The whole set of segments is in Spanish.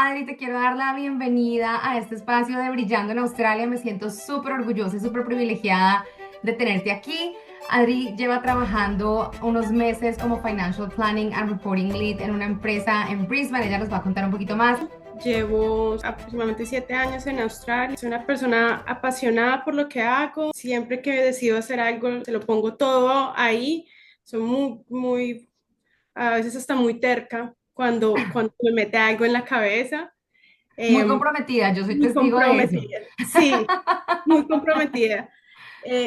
Adri, te quiero dar la bienvenida a este espacio de Brillando en Australia. Me siento súper orgullosa y súper privilegiada de tenerte aquí. Adri lleva trabajando unos meses como Financial Planning and Reporting Lead en una empresa en Brisbane. Ella nos va a contar un poquito más. Llevo aproximadamente 7 años en Australia. Soy una persona apasionada por lo que hago. Siempre que decido hacer algo, se lo pongo todo ahí. Soy a veces hasta muy terca cuando me mete algo en la cabeza. Muy Eh, comprometida, yo soy Muy testigo de eso. comprometida. Sí, muy comprometida.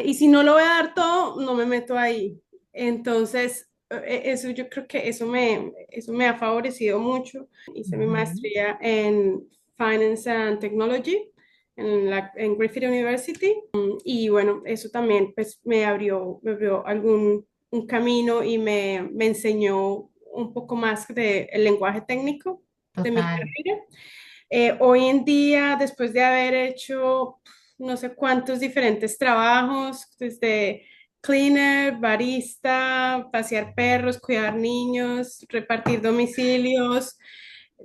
Y si no lo voy a dar todo, no me meto ahí. Entonces, eso yo creo que eso me ha favorecido mucho. Hice mi Ujú. maestría en Finance and Technology en Griffith University. Y bueno, eso también pues, me abrió un camino y me enseñó un poco más del lenguaje técnico de mi Total. carrera. Hoy en día, después de haber hecho no sé cuántos diferentes trabajos, desde cleaner, barista, pasear perros, cuidar niños, repartir domicilios,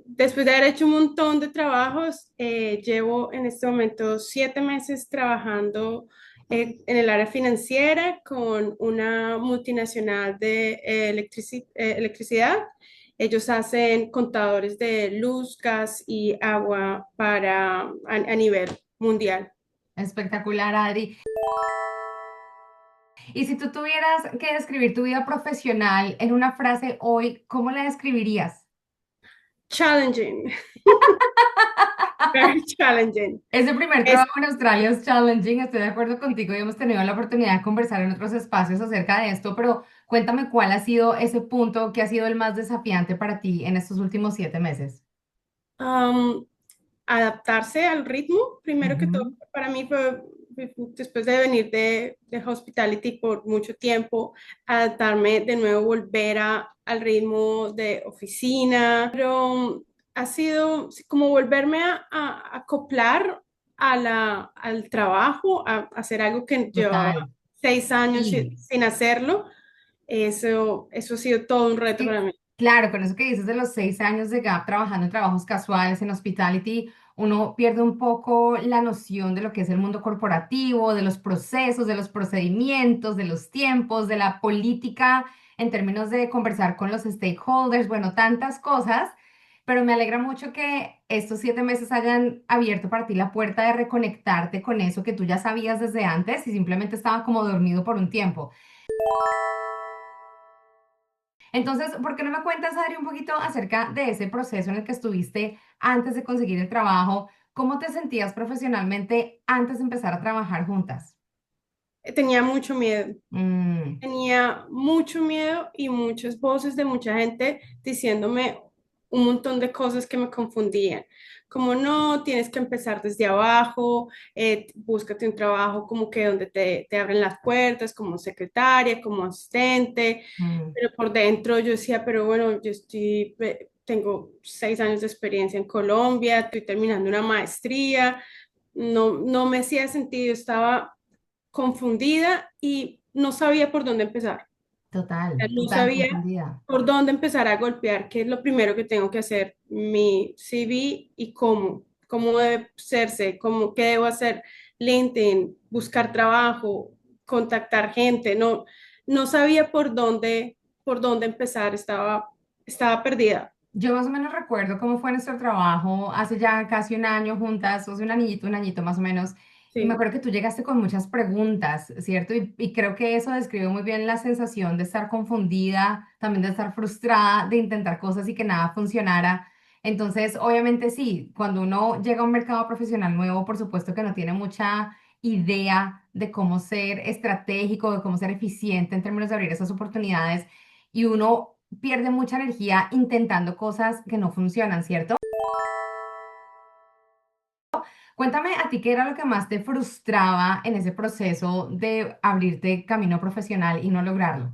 después de haber hecho un montón de trabajos, llevo en este momento 7 meses trabajando en el área financiera con una multinacional de electricidad. Ellos hacen contadores de luz, gas y agua a nivel mundial. Espectacular, Adri. Y si tú tuvieras que describir tu vida profesional en una frase hoy, ¿cómo la describirías? Challenging, very challenging. Ese primer Es, trabajo en Australia es challenging, estoy de acuerdo contigo y hemos tenido la oportunidad de conversar en otros espacios acerca de esto, pero cuéntame cuál ha sido ese punto que ha sido el más desafiante para ti en estos últimos 7 meses. um, adaptarse al ritmo, primero que todo, Ujú. para mí fue, después de venir de hospitality por mucho tiempo, adaptarme de nuevo, volver al ritmo de oficina, pero ha sido como volverme a acoplar al trabajo, a hacer algo que llevaba Total. 6 años Sí. sin hacerlo. Eso ha sido todo un reto Que, para mí. claro, con eso que dices de los 6 años de gap trabajando en trabajos casuales, en hospitality, uno pierde un poco la noción de lo que es el mundo corporativo, de los procesos, de los procedimientos, de los tiempos, de la política en términos de conversar con los stakeholders, bueno, tantas cosas, pero me alegra mucho que estos 7 meses hayan abierto para ti la puerta de reconectarte con eso que tú ya sabías desde antes y simplemente estaba como dormido por un tiempo. Entonces, ¿por qué no me cuentas, Adri, un poquito acerca de ese proceso en el que estuviste antes de conseguir el trabajo? ¿Cómo te sentías profesionalmente antes de empezar a trabajar juntas? Tenía mucho miedo. Mm, Tenía mucho miedo y muchas voces de mucha gente diciéndome un montón de cosas que me confundían. Como no, tienes que empezar desde abajo, búscate un trabajo como que donde te abren las puertas, como secretaria, como asistente, mm. pero por dentro yo decía, pero bueno, tengo 6 años de experiencia en Colombia, estoy terminando una maestría, no me hacía sentido, estaba confundida y no sabía por dónde empezar. Total, No total, sabía confundida. por dónde empezar a golpear, qué es lo primero que tengo que hacer, mi CV y cómo debe hacerse, qué debo hacer, LinkedIn, buscar trabajo, contactar gente. No sabía por dónde empezar, estaba perdida. Yo más o menos recuerdo cómo fue nuestro trabajo hace ya casi un año juntas, hace un añito más o menos, y me Sí. acuerdo que tú llegaste con muchas preguntas, ¿cierto? Y creo que eso describe muy bien la sensación de estar confundida, también de estar frustrada, de intentar cosas y que nada funcionara. Entonces, obviamente sí, cuando uno llega a un mercado profesional nuevo, por supuesto que no tiene mucha idea de cómo ser estratégico, de cómo ser eficiente en términos de abrir esas oportunidades. Y uno pierde mucha energía intentando cosas que no funcionan, ¿cierto? Cuéntame a ti qué era lo que más te frustraba en ese proceso de abrirte camino profesional y no lograrlo.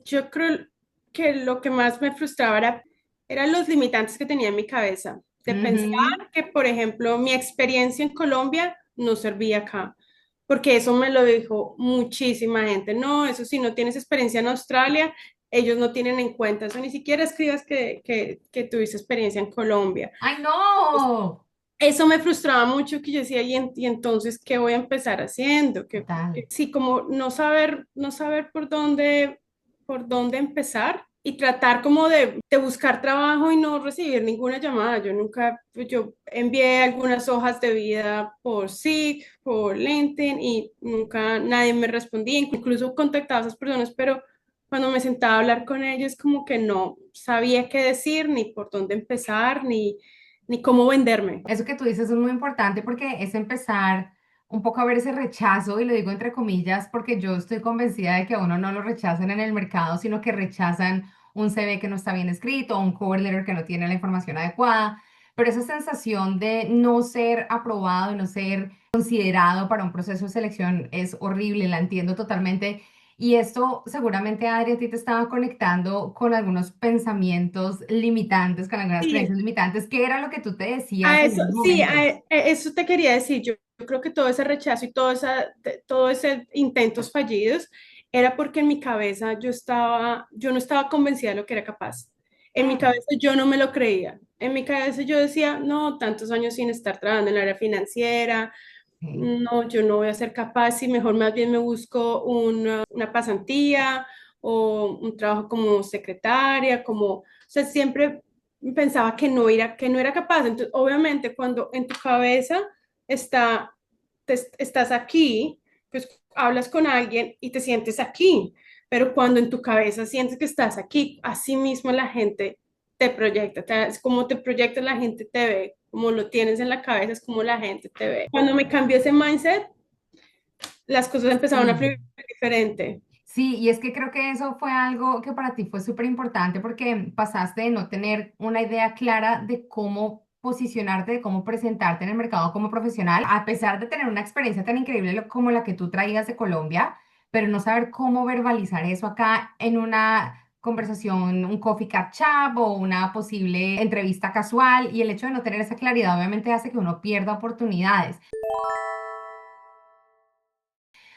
Yo creo que lo que más me frustraba eran los limitantes que tenía en mi cabeza, de pensar Ujú. que, por ejemplo, mi experiencia en Colombia no servía acá, porque eso me lo dijo muchísima gente. No, eso si no tienes experiencia en Australia, ellos no tienen en cuenta eso, ni siquiera escribas que tuviste experiencia en Colombia. ¡Ay, no! Eso me frustraba mucho que yo decía, y entonces, ¿qué voy a empezar haciendo? Total. Sí, como no saber por dónde empezar y tratar como de buscar trabajo y no recibir ninguna llamada. Yo nunca, pues, yo envié algunas hojas de vida por Seek, por LinkedIn y nunca nadie me respondía. Incluso contactaba a esas personas, pero cuando me sentaba a hablar con ellos, como que no sabía qué decir, ni por dónde empezar, ni cómo venderme. Eso que tú dices es muy importante porque es empezar un poco a ver ese rechazo, y lo digo entre comillas porque yo estoy convencida de que a uno no lo rechazan en el mercado, sino que rechazan un CV que no está bien escrito, un cover letter que no tiene la información adecuada. Pero esa sensación de no ser aprobado y no ser considerado para un proceso de selección es horrible, la entiendo totalmente. Y esto seguramente, Adri, a ti te estaba conectando con algunos pensamientos limitantes, con algunas creencias Sí, limitantes. ¿Qué era lo que tú te decías a en eso, esos sí, momentos? eso te quería decir. Yo creo que todo ese rechazo y todo ese intentos fallidos era porque en mi cabeza yo no estaba convencida de lo que era capaz. En mi Mm, cabeza yo no me lo creía. En mi cabeza yo decía, no, tantos años sin estar trabajando en el área financiera, ok. no, yo no voy a ser capaz y mejor más bien me busco una pasantía o un trabajo como secretaria, o sea, siempre pensaba que no era capaz. Entonces, obviamente, cuando en tu cabeza está, estás aquí, pues hablas con alguien y te sientes aquí, pero cuando en tu cabeza sientes que estás aquí, así mismo la gente te proyecta, es como te proyecta la gente te ve, como lo tienes en la cabeza, es como la gente te ve. Cuando me cambió ese mindset, las cosas empezaron a Sí. fluir diferente. Sí, y es que creo que eso fue algo que para ti fue súper importante porque pasaste de no tener una idea clara de cómo posicionarte, de cómo presentarte en el mercado como profesional, a pesar de tener una experiencia tan increíble como la que tú traías de Colombia, pero no saber cómo verbalizar eso acá en una conversación, un coffee catch up o una posible entrevista casual, y el hecho de no tener esa claridad obviamente hace que uno pierda oportunidades.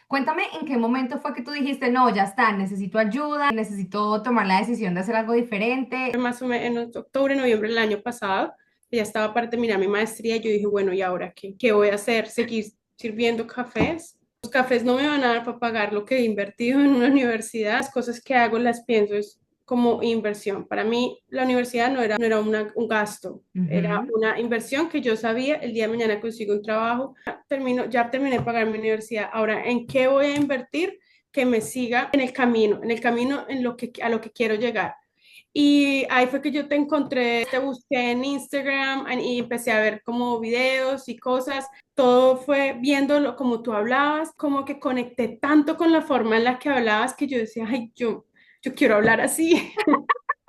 Cuéntame en qué momento fue que tú dijiste, no, ya está, necesito ayuda, necesito tomar la decisión de hacer algo diferente. Más o menos en octubre, noviembre del año pasado, ya estaba para terminar mi maestría, y yo dije, bueno, ¿y ahora qué voy a hacer? ¿Seguir sirviendo cafés? Los cafés no me van a dar para pagar lo que he invertido en una universidad. Las cosas que hago las pienso es como inversión. Para mí, la universidad no era un gasto, era Ujú. una inversión que yo sabía, el día de mañana consigo un trabajo, ya terminé de pagar mi universidad. Ahora, ¿en qué voy a invertir? Que me siga en el camino a lo que quiero llegar. Y ahí fue que yo te encontré, te busqué en Instagram y empecé a ver como videos y cosas. Todo fue viéndolo como tú hablabas, como que conecté tanto con la forma en la que hablabas que yo decía, ay, yo quiero hablar así,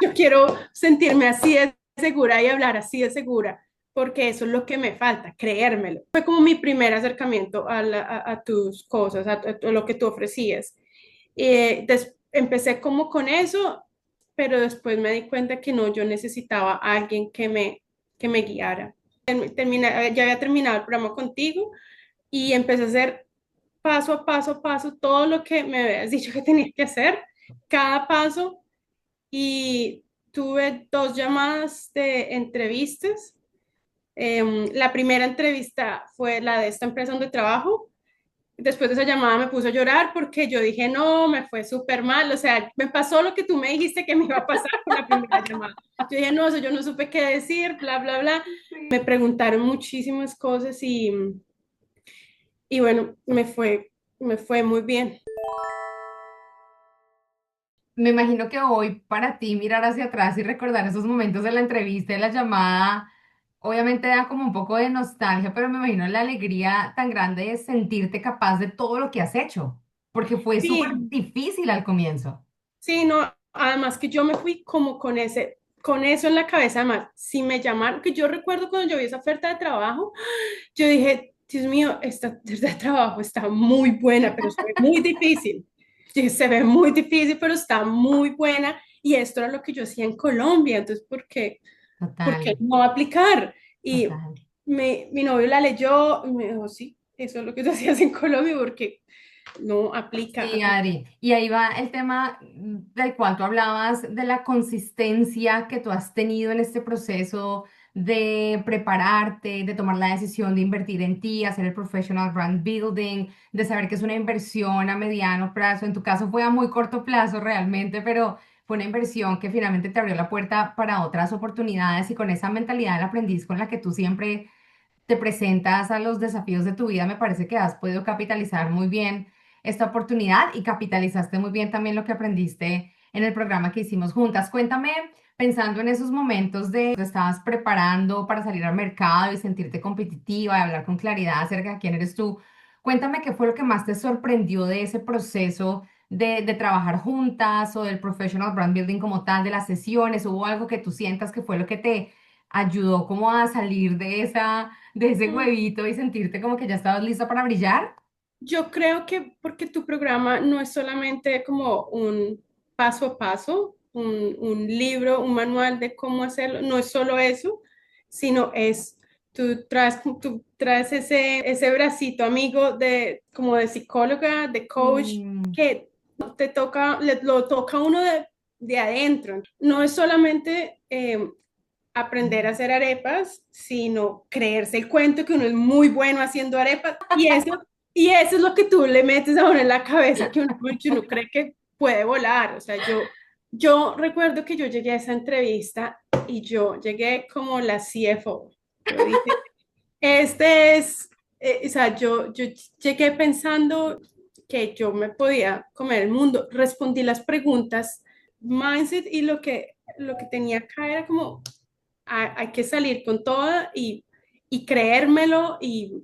yo quiero sentirme así de segura y hablar así de segura, porque eso es lo que me falta, creérmelo. Fue como mi primer acercamiento a tus cosas, a lo que tú ofrecías. Empecé como con eso, pero después me di cuenta que no, yo necesitaba a alguien que me guiara. Ya había terminado el programa contigo y empecé a hacer paso a paso a paso todo lo que me habías dicho que tenía que hacer, cada paso, y tuve 2 llamadas de entrevistas. La primera entrevista fue la de esta empresa donde trabajo. Después de esa llamada me puse a llorar porque yo dije, no, me fue súper mal, o sea, me pasó lo que tú me dijiste que me iba a pasar con la primera llamada. Yo dije, no, eso yo no supe qué decir, bla, bla, bla. Me Sí. preguntaron muchísimas cosas y bueno, me fue muy bien. Me imagino que hoy para ti mirar hacia atrás y recordar esos momentos de la entrevista y la llamada, obviamente da como un poco de nostalgia, pero me imagino la alegría tan grande de sentirte capaz de todo lo que has hecho, porque fue súper Sí, difícil al comienzo. sí, no, además que yo me fui como con eso en la cabeza. Además, si me llamaron, que yo recuerdo cuando yo vi esa oferta de trabajo, yo dije, Dios mío, esta oferta de trabajo está muy buena, pero se ve muy difícil. Sí, se ve muy difícil, pero está muy buena. Y esto era lo que yo hacía en Colombia. Entonces, ¿por qué Total, no aplicar? Y total. mi novio la leyó y me dijo, sí, eso es lo que tú hacías en Colombia, porque no aplica, Sí, aplica. Adri. Y ahí va el tema del cual tú hablabas, de la consistencia que tú has tenido en este proceso de prepararte, de tomar la decisión de invertir en ti, hacer el professional brand building, de saber que es una inversión a mediano plazo. En tu caso fue a muy corto plazo realmente, pero fue una inversión que finalmente te abrió la puerta para otras oportunidades y con esa mentalidad del aprendiz con la que tú siempre te presentas a los desafíos de tu vida, me parece que has podido capitalizar muy bien esta oportunidad y capitalizaste muy bien también lo que aprendiste en el programa que hicimos juntas. Cuéntame, pensando en esos momentos de que estabas preparando para salir al mercado y sentirte competitiva y hablar con claridad acerca de quién eres tú, cuéntame qué fue lo que más te sorprendió de ese proceso de trabajar juntas o del professional brand building como tal, de las sesiones. ¿Hubo algo que tú sientas que fue lo que te ayudó como a salir de de ese Mm, huevito y sentirte como que ya estabas lista para brillar? Yo creo que porque tu programa no es solamente como un paso a paso, un libro, un manual de cómo hacerlo, no es solo eso, sino es, tú traes ese bracito amigo de, como de psicóloga, de coach, Mm, que te toca, lo toca a uno de adentro. No es solamente aprender a hacer arepas, sino creerse el cuento que uno es muy bueno haciendo arepas. Y eso es lo que tú le metes a uno en la cabeza, que uno cree que puede volar. O sea, yo recuerdo que yo llegué a esa entrevista y yo llegué como la CFO. Yo dije, este es, o sea, yo llegué pensando que yo me podía comer el mundo. Respondí las preguntas, mindset, y lo que tenía acá era como, hay que salir con toda y creérmelo y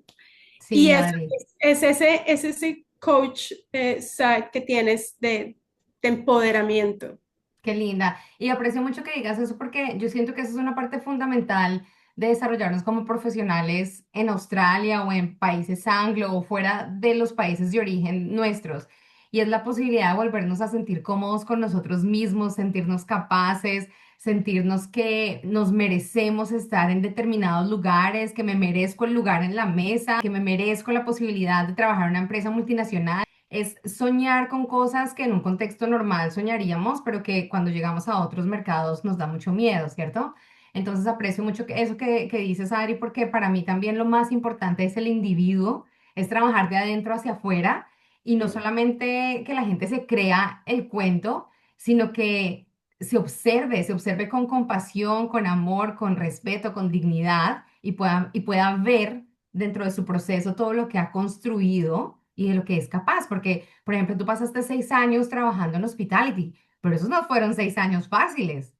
sí, Adri. es ese coach side que tienes de empoderamiento. Qué linda. Y aprecio mucho que digas eso porque yo siento que eso es una parte fundamental de desarrollarnos como profesionales en Australia o en países anglo o fuera de los países de origen nuestros. Y es la posibilidad de volvernos a sentir cómodos con nosotros mismos, sentirnos capaces, sentirnos que nos merecemos estar en determinados lugares, que me merezco el lugar en la mesa, que me merezco la posibilidad de trabajar en una empresa multinacional. Es soñar con cosas que en un contexto normal soñaríamos, pero que cuando llegamos a otros mercados nos da mucho miedo, ¿cierto? Entonces aprecio mucho eso que dices, Adri, porque para mí también lo más importante es el individuo, es trabajar de adentro hacia afuera y no solamente que la gente se crea el cuento, sino que se observe con compasión, con amor, con respeto, con dignidad y pueda ver dentro de su proceso todo lo que ha construido y de lo que es capaz. Porque, por ejemplo, tú pasaste 6 años trabajando en hospitality, pero esos no fueron 6 años fáciles.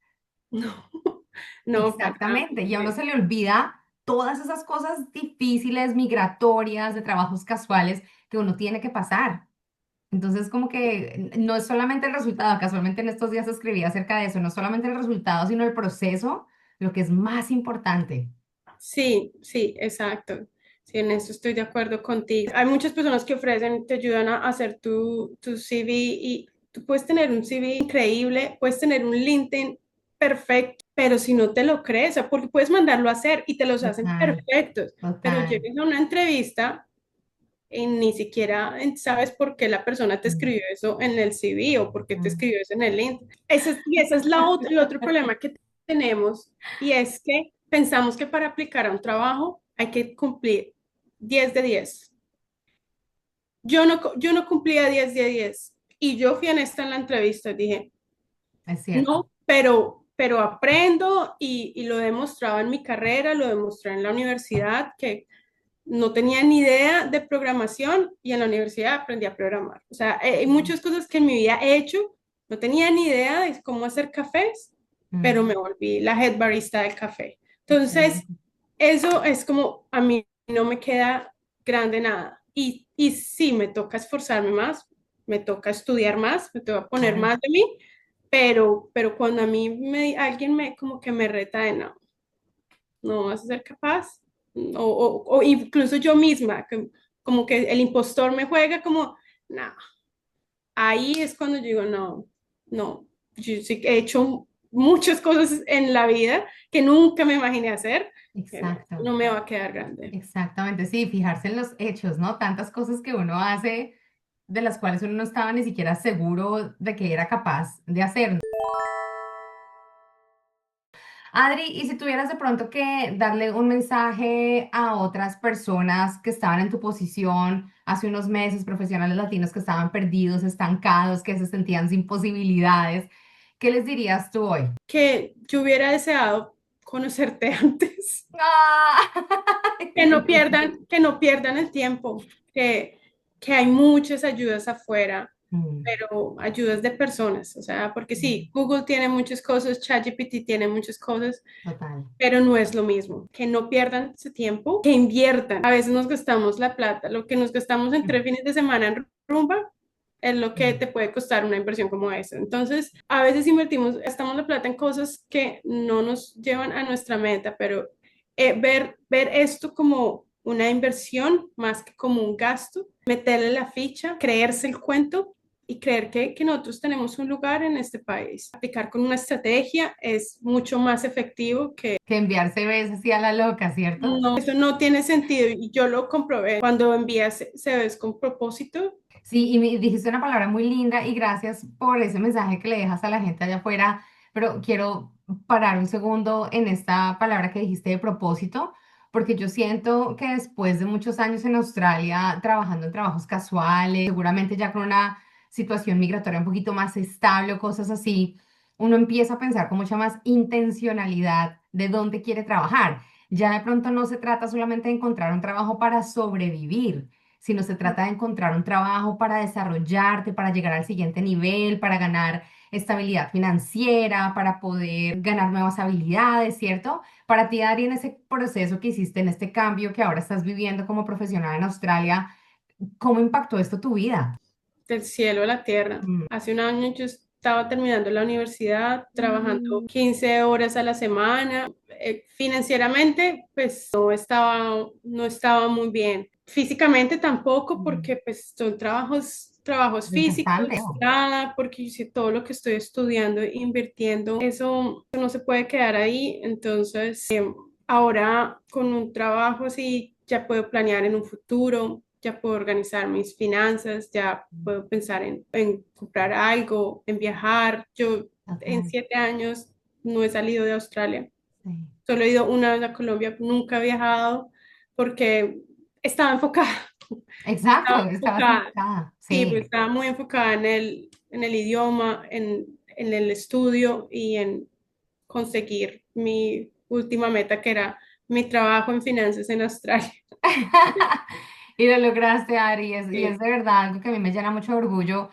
No, no, para nada. Exactamente. Y a uno se le olvida todas esas cosas difíciles, migratorias, de trabajos casuales que uno tiene que pasar. Entonces, como que no es solamente el resultado, casualmente en estos días escribí acerca de eso, no solamente el resultado, sino el proceso, lo que es más importante. Sí, sí, exacto. Sí, en eso estoy de acuerdo contigo. Hay muchas personas que ofrecen, te ayudan a hacer tu CV y tú puedes tener un CV increíble, puedes tener un LinkedIn perfecto, pero si no te lo crees, o sea, porque puedes mandarlo a hacer y te los hacen Total, perfectos, pero total. llegas a una entrevista y ni siquiera sabes por qué la persona te Mm. escribió eso en el CV o por qué te escribió eso en el LinkedIn. Ese es el otro problema que tenemos y es que pensamos que para aplicar a un trabajo hay que cumplir 10 de 10. Yo no cumplía 10 de 10 y yo fui honesta en la entrevista, dije, Es cierto. no, pero aprendo y lo he demostrado en mi carrera, lo demostré en la universidad, que no tenía ni idea de programación y en la universidad aprendí a programar. O sea, hay muchas cosas que en mi vida he hecho, no tenía ni idea de cómo hacer cafés, pero Mm, me volví la head barista del café. Entonces, excelente. eso es como a mí no me queda grande nada. Y sí, me toca esforzarme más, me toca estudiar más, me toca poner Claro. más de mí, pero cuando a mí alguien me como que me reta de no, no vas a ser capaz, o incluso yo misma, como que el impostor me juega como, no, ahí es cuando yo digo, no, no, yo sí que he hecho muchas cosas en la vida que nunca me imaginé hacer, que no, Exacto. no me va a quedar grande. Exactamente. Sí, fijarse en los hechos, ¿no? Tantas cosas que uno hace de las cuales uno no estaba ni siquiera seguro de que era capaz de hacer. Adri, y si tuvieras de pronto que darle un mensaje a otras personas que estaban en tu posición hace unos meses, profesionales latinos que estaban perdidos, estancados, que se sentían sin posibilidades, ¿qué les dirías tú hoy? Que yo hubiera deseado conocerte antes. ¡Ah! Que no pierdan el tiempo, que, que hay muchas ayudas afuera, Mm, pero ayudas de personas, o sea, porque mm, sí, Google tiene muchas cosas, ChatGPT tiene muchas cosas, total. pero no es lo mismo. Que no pierdan su tiempo, que inviertan. A veces nos gastamos la plata, lo que nos gastamos en 3 fines de semana en rumba es lo que Mm. te puede costar una inversión como esa. Entonces, a veces invertimos, gastamos la plata en cosas que no nos llevan a nuestra meta, pero ver esto como una inversión más que como un gasto, meterle la ficha, creerse el cuento y creer que nosotros tenemos un lugar en este país. Aplicar con una estrategia es mucho más efectivo que Que enviar CVs así a la loca, ¿cierto? no, eso no tiene sentido y yo lo comprobé cuando envías CVs con propósito. Sí, y me dijiste una palabra muy linda y gracias por ese mensaje que le dejas a la gente allá afuera, pero quiero parar un segundo en esta palabra que dijiste de propósito, porque yo siento que después de muchos años en Australia trabajando en trabajos casuales, seguramente ya con una situación migratoria un poquito más estable o cosas así, uno empieza a pensar con mucha más intencionalidad de dónde quiere trabajar. Ya de pronto no se trata solamente de encontrar un trabajo para sobrevivir, sino se trata de encontrar un trabajo para desarrollarte, para llegar al siguiente nivel, para ganar estabilidad financiera, para poder ganar nuevas habilidades, ¿cierto? Para ti, Adri, en ese proceso que hiciste, en este cambio que ahora estás viviendo como profesional en Australia, ¿cómo impactó esto tu vida? Del cielo a la tierra. Mm, Hace un año yo estaba terminando la universidad, trabajando mm, 15 horas a la semana. Financieramente, pues no estaba muy bien. Físicamente tampoco, mm. porque pues son trabajos físicos, Desgastante. Oh. nada, porque hice todo lo que estoy estudiando, invirtiendo, eso no se puede quedar ahí. Entonces, ahora con un trabajo así ya puedo planear en un futuro, ya puedo organizar mis finanzas, ya puedo pensar en comprar algo, en viajar. Yo en Total, 7 años no he salido de Australia, sí. solo he ido una vez a Colombia, nunca he viajado porque estaba enfocada, estaba Exacto, estabas enfocada, enfocada. sí, pues Sí. estaba muy enfocada en el idioma, en el estudio y en conseguir mi última meta, que era mi trabajo en finanzas en Australia. Y lo lograste, Ari, y es Sí, de verdad algo que a mí me llena mucho de orgullo.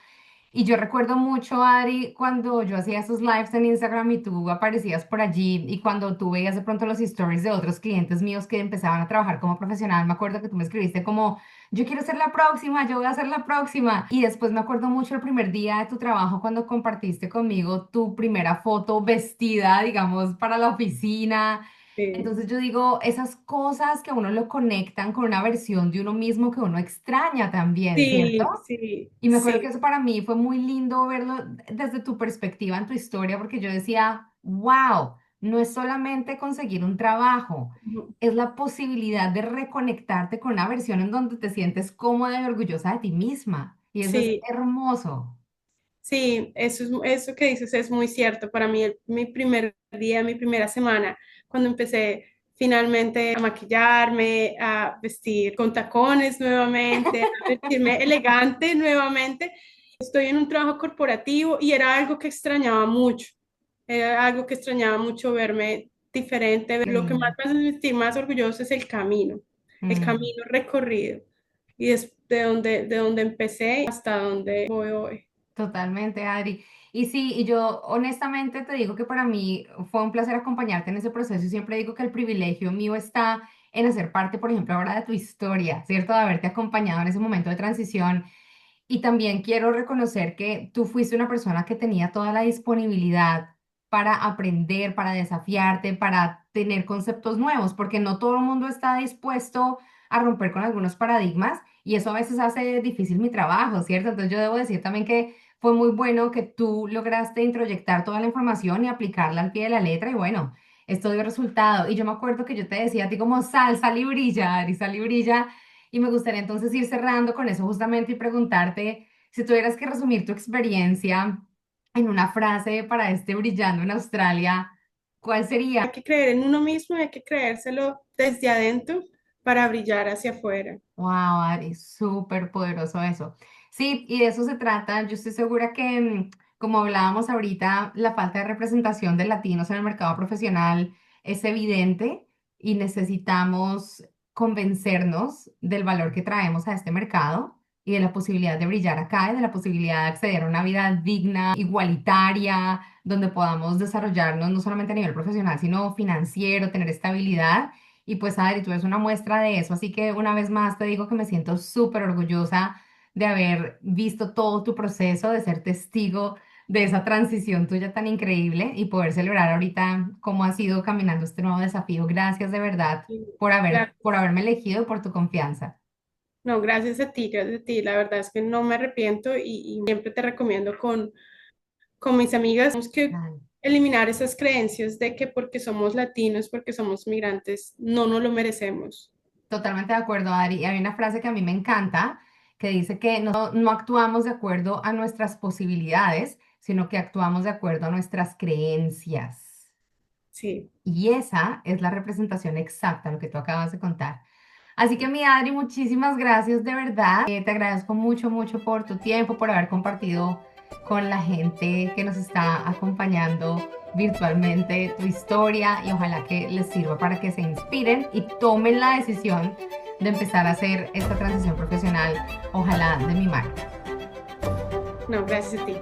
Y yo recuerdo mucho, Ari, cuando yo hacía esos lives en Instagram y tú aparecías por allí y cuando tú veías de pronto los stories de otros clientes míos que empezaban a trabajar como profesional, me acuerdo que tú me escribiste como, yo quiero ser la próxima, yo voy a ser la próxima. Y después me acuerdo mucho el primer día de tu trabajo cuando compartiste conmigo tu primera foto vestida, digamos, para la oficina. sí, Entonces yo digo, esas cosas que a uno lo conectan con una versión de uno mismo que uno extraña también, ¿cierto? sí, sí, Y me acuerdo que sí. eso para mí fue muy lindo verlo desde tu perspectiva en tu historia, porque yo decía, wow, no es solamente conseguir un trabajo, Ujú. es la posibilidad de reconectarte con una versión en donde te sientes cómoda y orgullosa de ti misma. Y eso es Sí, hermoso. sí, eso que dices es muy cierto. Para mí, mi primer día, mi primera semana, cuando empecé finalmente a maquillarme, a vestir con tacones nuevamente, a vestirme elegante nuevamente, estoy en un trabajo corporativo y era algo que extrañaba mucho. Era algo que extrañaba mucho verme diferente. Lo que más Sí. me hace sentir más orgulloso es el Mm. camino recorrido. Y es de donde empecé hasta donde voy hoy. Totalmente, Adri. Y sí, y yo honestamente te digo que para mí fue un placer acompañarte en ese proceso y siempre digo que el privilegio mío está en hacer parte, por ejemplo, ahora de tu historia, ¿cierto? De haberte acompañado en ese momento de transición. Y también quiero reconocer que tú fuiste una persona que tenía toda la disponibilidad para aprender, para desafiarte, para tener conceptos nuevos, porque no todo el mundo está dispuesto a romper con algunos paradigmas y eso a veces hace difícil mi trabajo, ¿cierto? Entonces yo debo decir también que fue muy bueno que tú lograste introyectar toda la información y aplicarla al pie de la letra y bueno, esto dio resultado. Y yo me acuerdo que yo te decía a ti como sal y brilla, Ari, sal y brilla. Y me gustaría entonces ir cerrando con eso justamente y preguntarte, Si tuvieras que resumir tu experiencia en una frase para este brillando en Australia, ¿cuál sería? Hay que creer en uno mismo, hay que creérselo desde adentro para brillar hacia afuera. Wow, Ari, súper poderoso eso. Sí, y de eso se trata. Yo estoy segura que, como hablábamos ahorita, la falta de representación de latinos en el mercado profesional es evidente y necesitamos convencernos del valor que traemos a este mercado y de la posibilidad de brillar acá y de la posibilidad de acceder a una vida digna, igualitaria, donde podamos desarrollarnos no solamente a nivel profesional, sino financiero, tener estabilidad. Y pues Adri, tú eres una muestra de eso, así que una vez más te digo que me siento súper orgullosa de haber visto todo tu proceso, de ser testigo de esa transición tuya tan increíble y poder celebrar ahorita cómo ha sido caminando este nuevo desafío. Gracias de verdad Y por gracias. haberme elegido y por tu confianza. No, gracias a ti, gracias a ti. La verdad es que no me arrepiento y siempre te recomiendo con mis amigas. Tenemos que Ay, eliminar esas creencias de que porque somos latinos, porque somos migrantes, no nos lo merecemos. totalmente de acuerdo, Adri. Y hay una frase que a mí me encanta que dice que no actuamos de acuerdo a nuestras posibilidades, sino que actuamos de acuerdo a nuestras creencias. Sí. Y esa es la representación exacta, lo que tú acabas de contar. Así que mi Adri, muchísimas gracias de verdad. Te agradezco mucho, mucho por tu tiempo, por haber compartido con la gente que nos está acompañando virtualmente tu historia y ojalá que les sirva para que se inspiren y tomen la decisión de empezar a hacer esta transición profesional, ojalá de mi marca. No, gracias a ti.